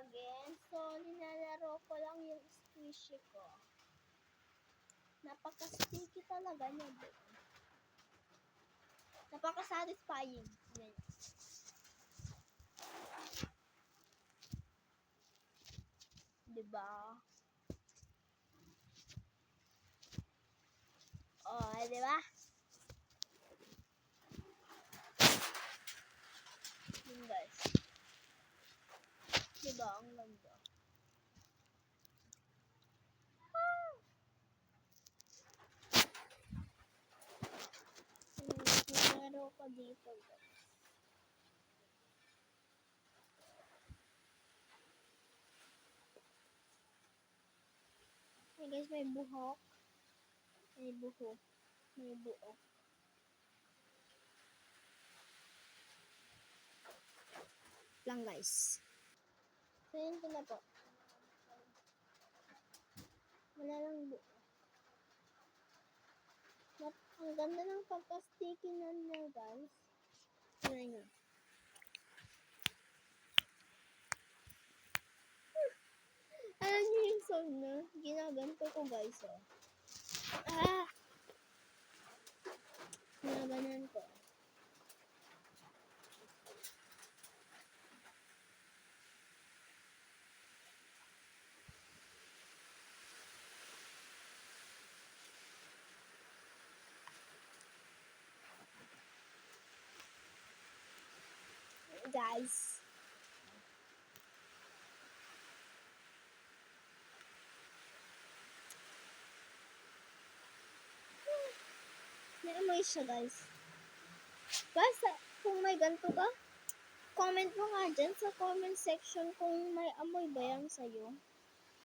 again. So, nilalaro ko lang yung squishy ko. Napaka-sticky talaga niya doon. Napaka-satisfying. Diba? Oh, diba? Yun guys. Diba? Ang ganda. Nilalaro ko dito guys. Hey guys, may buhok. May buhok. May buhok. Lang guys. So yun ko na po. Wala lang buhok. Ang ganda ng pagka-sticky na niya guys. Tignan nyo. Alam niyo yung sound na? Ginaganto ko guys oh. Ginaganan ko. Guys. May amoy siya guys. Guys, kung may ganito ka, comment mo nga dyan sa comment section kung may amoy ba yan sa'yo.